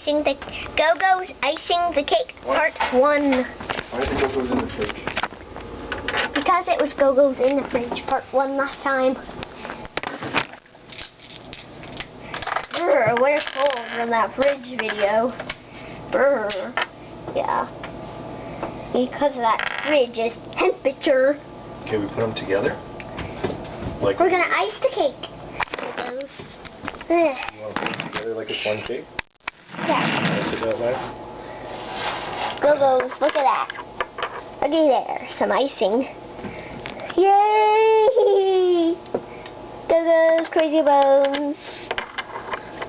icing the Go-Go's icing the cake part 1. Why did the Go-Go's in the fridge? Because it was Go-Go's in the fridge part 1 last time. Brr, we're full from that fridge video. Brr. Yeah. Because of that fridge's temperature. Okay, we put them together. Like We're gonna ice the cake. you want to put them together like it's one cake? Yeah. Ice it that way? Go-Go's, look at that. Looky there, some icing. Yay! Go-Go's crazy bones.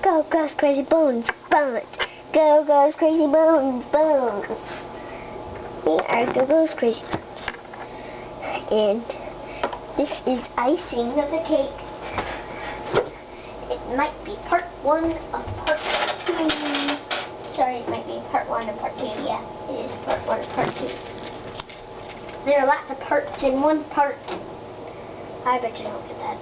Go-Go's crazy bones, bones. Go-Go's crazy bones, bones. We are Go-Go's crazy bones. And this is icing of the cake. It might be part 1 of part 2. Sorry, it might be part 1 of part 2. Yeah, it is part 1 of part 2. There are lots of parts in one part. I bet you don't get that.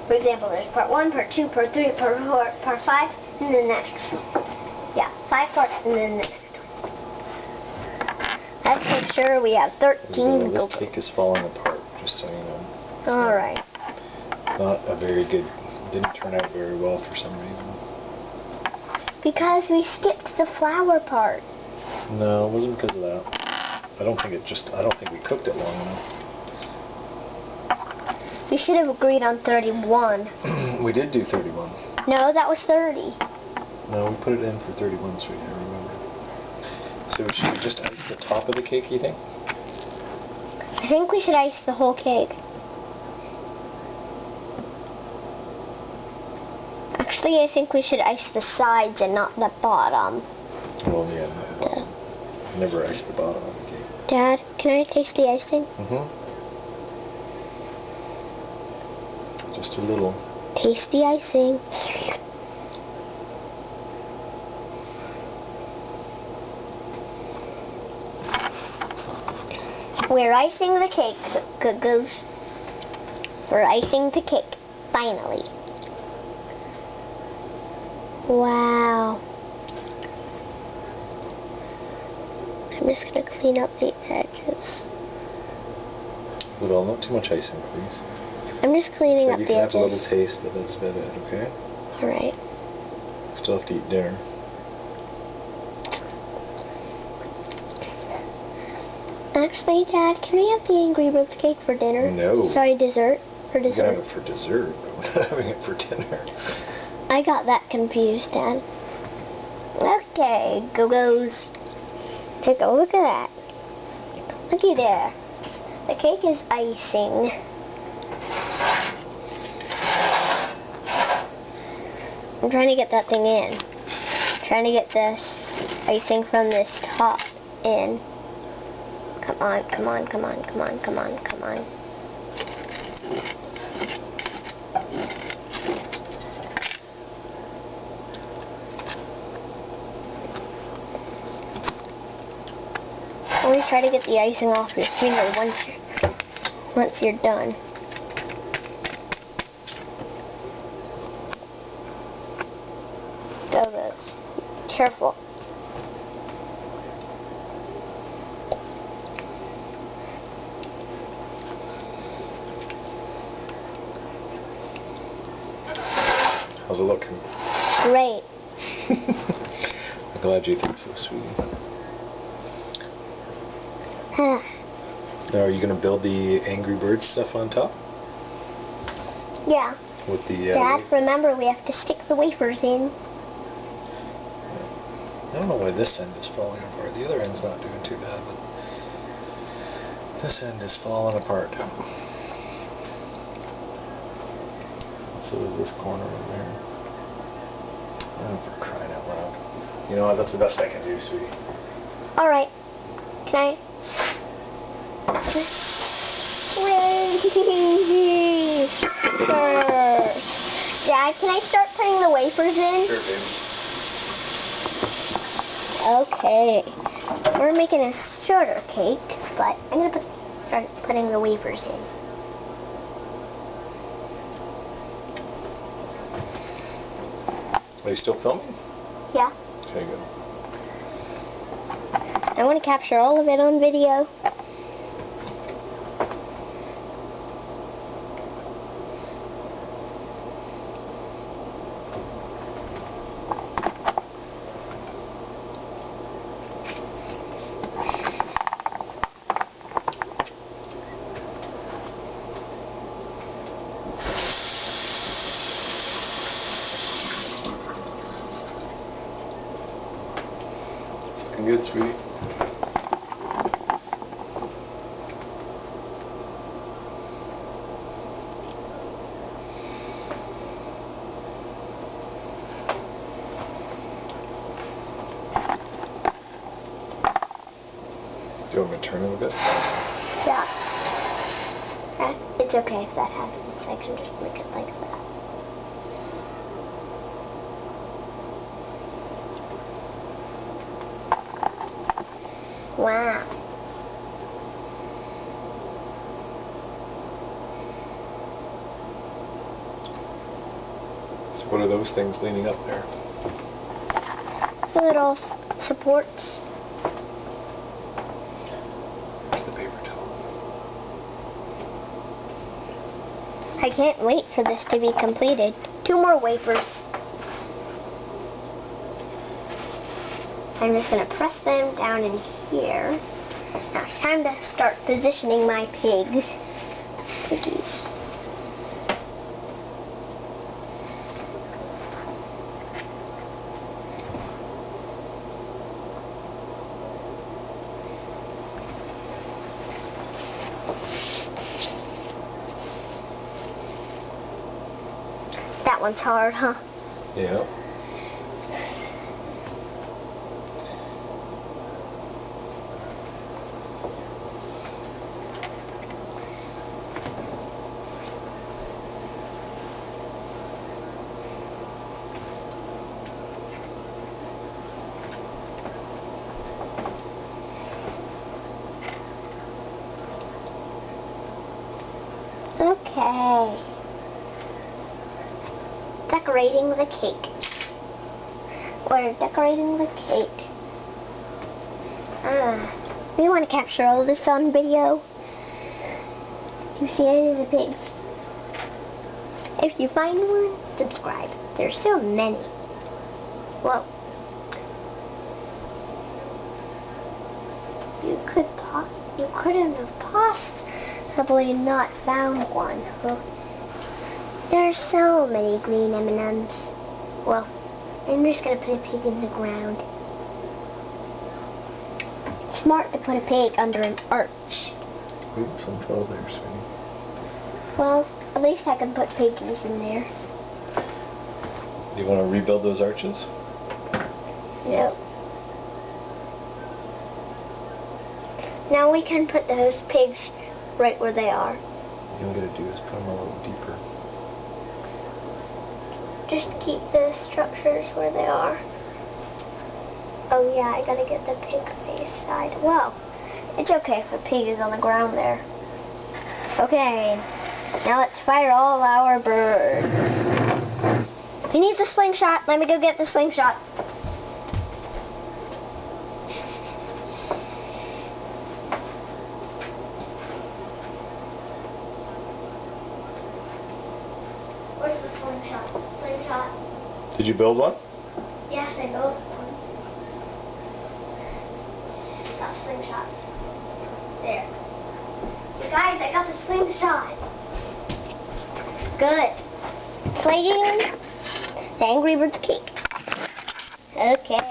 For example, there's part 1, part 2, part 3, part 4, part 5, and then the next. Yeah, 5 parts and then the next. Let's make sure we have 13. This cake is falling apart, just so you know. Alright. Not a very good, didn't turn out very well for some reason. Because we skipped the flour part. No, it wasn't because of that. I don't think we cooked it long enough. We should have agreed on 31. We did do 31. No, that was 30. No, we put it in for 31, sweetie, I remember. So should we just ice the top of the cake, you think? I think we should ice the whole cake. Actually, I think we should ice the sides and not the bottom. Well, yeah, not the bottom. Never ice the bottom of the cake. Dad, can I taste the icing? Mm-hmm. Just a little. Taste the icing. We're icing the cake, Go-Go's. We're icing the cake, finally. Wow. I'm just gonna clean up the edges. Little, not too much icing, please. I'm just cleaning So up you the can edges. have a little taste, but that's about it, okay? Alright. Still have to eat dinner. Actually, Dad, can we have the Angry Birds cake for dinner? No. Sorry, dessert. For You can dessert. have it for dessert, but we're not having it for dinner. I got that confused, Dad. Okay, Go-Go's. Take a look at that. Looky there. The cake is icing. I'm trying to get that thing in. Trying to get this icing from this top in. Come on, come on, come on, come on, come on, come on. Always try to get the icing off your finger once you're done. Go-Go's. Careful. How's it looking? Great. I'm glad you think so, sweetie. Now, are you going to build the Angry Birds stuff on top? Yeah. With the Dad, remember we have to stick the wafers in. I don't know why this end is falling apart. The other end's not doing too bad, but this end is falling apart. So is this corner over there. Oh, for crying out loud. You know what? That's the best I can do, sweetie. Alright. Can I? Dad, can I start putting the wafers in? Sure, baby. Okay. We're making a shorter cake, but I'm gonna start putting the wafers in. Are you still filming? Yeah. Okay, good. I want to capture all of it on video. It's looking good, sweetie. Do you want me to turn it a bit? Yeah. It's okay if that happens. I can just make it like that. Wow. So what are those things leaning up there? Little supports. Where's the paper towel? I can't wait for this to be completed. 2 more wafers. I'm just going to press them down in here. Now it's time to start positioning my piggies. That one's hard, huh? Yeah. Okay. Decorating the cake. We're decorating the cake. We want to capture all this on video. Do you see any of the pigs? If you find one, subscribe. There's so many. Whoa. You couldn't have possibly not found one. Huh? There are so many green M&Ms. Well, I'm just gonna put a pig in the ground. Smart to put a pig under an arch. Oops, some fell there, sweetie. Well, at least I can put piggies in there. Do you want to rebuild those arches? Yep. Now we can put those pigs right where they are. All you gotta do is put them a little deeper. Just keep the structures where they are. Oh yeah, I gotta get the pig face side. Well, it's okay if the pig is on the ground there. Okay, now let's fire all our birds. He needs a slingshot. Let me go get the slingshot. Where's the slingshot? Slingshot. Did you build one? Yes, I built one. Got a slingshot. There. You guys, I got the slingshot. Good. Playing the Angry Birds cake. Okay.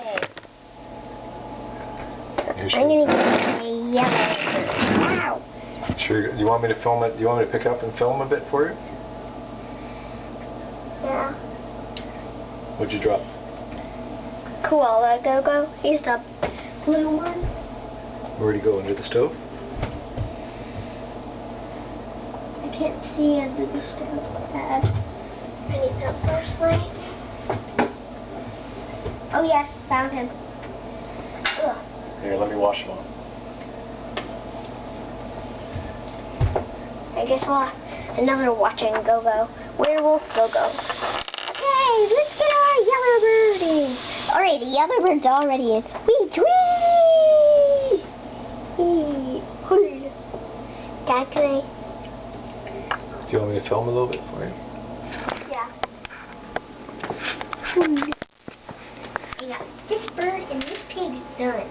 You I'm sure? gonna get a yellow. Wow. Sure. You want me to film it? Do you want me to pick up and film a bit for you? Yeah. What'd you drop? Koala Go-Go. He's the blue one. Where'd he go? Under the stove? I can't see under the stove. I need that flashlight. Oh yes, found him. Ugh. Here, let me wash him off. I guess we'll have another watching Go-Go. Werewolf Go-Go. Okay, let's get our yellow bird. the other bird's already in. Wee, twee! Wee, Dad, can I? Do you want me to film a little bit for you? Yeah. I got this bird and this pig done.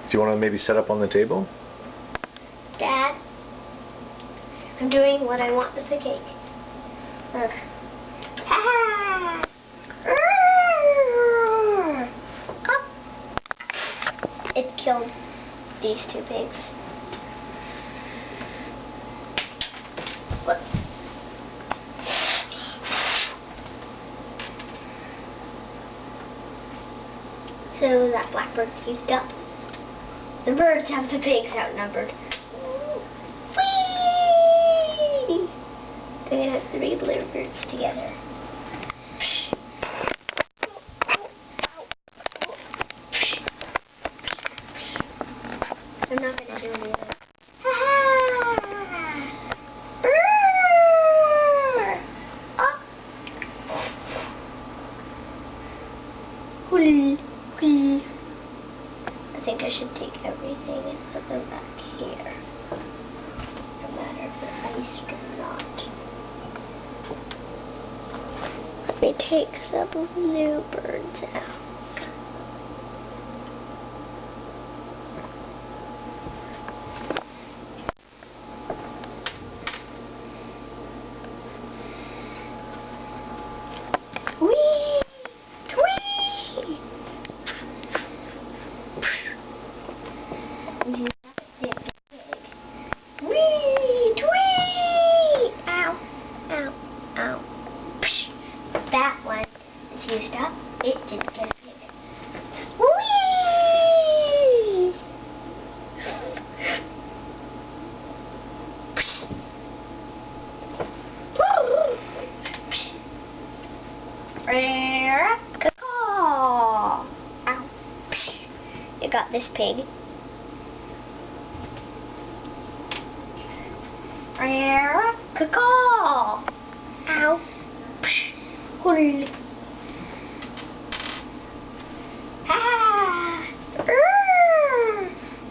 Do you want to maybe set up on the table? Dad, I'm doing what I want with the cake. Ha! It killed these two pigs. Whoops. So that blackbird's used up. The birds have the pigs outnumbered. Whee! They're gonna have 3 bluebirds together. I'm not gonna do any of that. I think I should take everything and put them back here. No matter if they're iced or not. Let me take the bluebirds out. That one is used up. It didn't get a pig. Whee! Caw. Ow. You got this pig. Caw. Ow. Hull. Ah.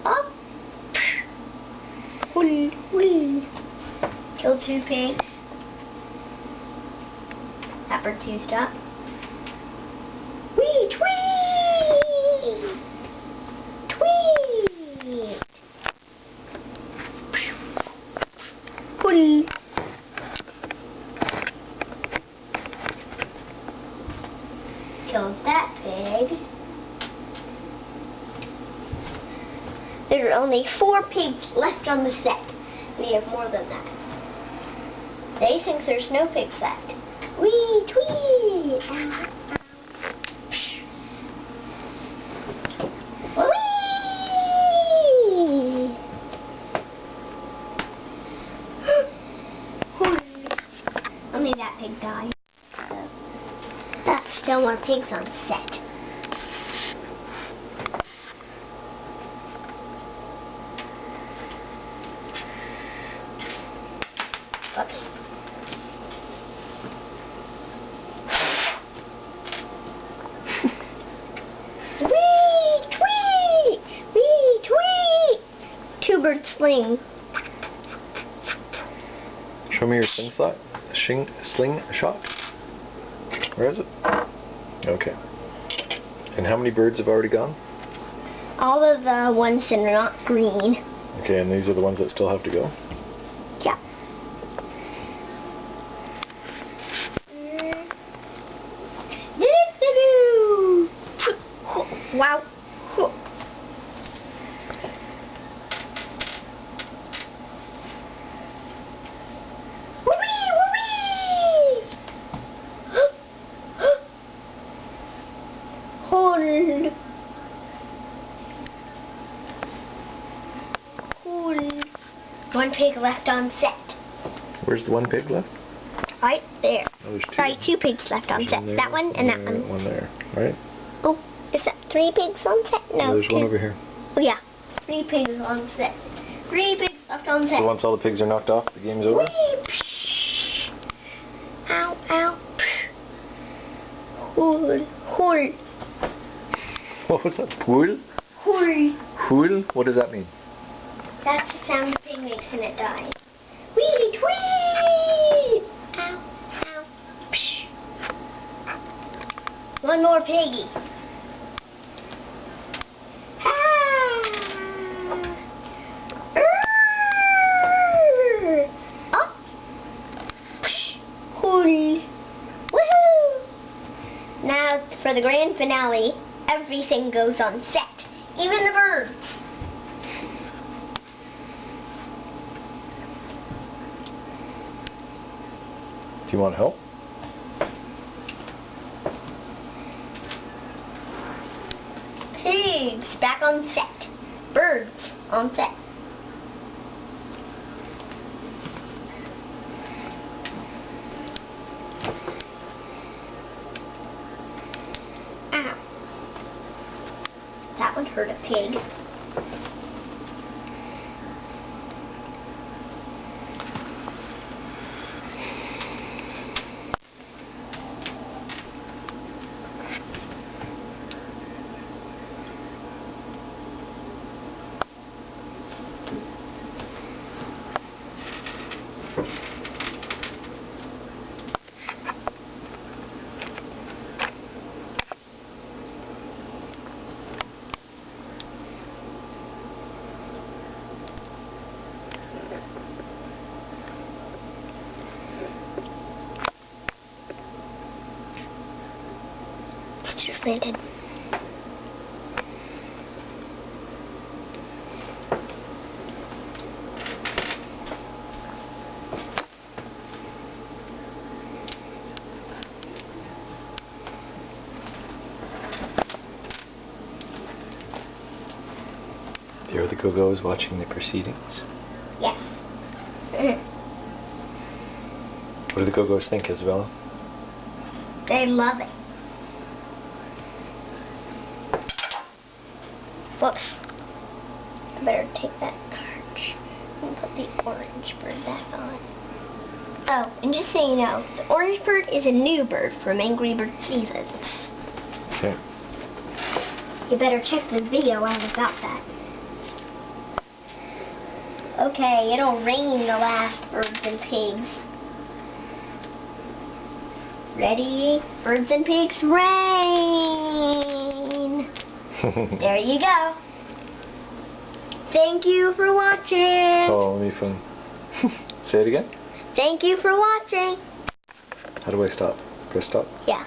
Up. Hull. Hull. Killed 2 pigs. That bird's used up. Wee, tweet! Tweet! Hull. Killed that pig. There are only 4 pigs left on the set. We have more than that. They think there's no pigs left. Wee, tweet! Wee! Only that pig died. Still more pigs on set. Oops. Retweet! Retweet! 2-bird sling. Show me your slingshot. Slingshot. Where is it? Okay. And how many birds have already gone? All of the ones that are not green. Okay, and these are the ones that still have to go? Yeah. Wow. One pig left on set. Where's the 1 pig left? Right there. Oh, there's 2. Sorry, 2 pigs left on set. That one and that one. One there, right? Oh, is that 3 pigs on set? No. There's 1 over here. Oh yeah, 3 pigs on set. 3 pigs left on set. So once all the pigs are knocked off, the game's over? Ow, ow. Hold, hold. What was that? Pool? Hurry. Pool? What does that mean? That's the sound a pig makes when it dies. Wee tweet! Ow, ow, psh. One more piggy. Ah. Urgh. Up. Psh. Hurry. Woohoo! Now for the grand finale, everything goes on set, even the birds. Do you want help? Pigs back on set. Birds on set. Ow. That would hurt a pig. It's too slanted. Do you hear the Go-Go's watching the proceedings? Yes. What do the Go-Go's think, Isabella? They love it. Whoops. I better take that arch and put the orange bird back on. Oh, and just so you know, the orange bird is a new bird from Angry Bird Seasons. Okay. You better check the video out about that. Okay, it'll rain the last birds and pigs. Ready? Birds and pigs, rain! There you go. Thank you for watching. Oh, let me fun. Say it again. Thank you for watching. How do I stop? Press stop? Yeah.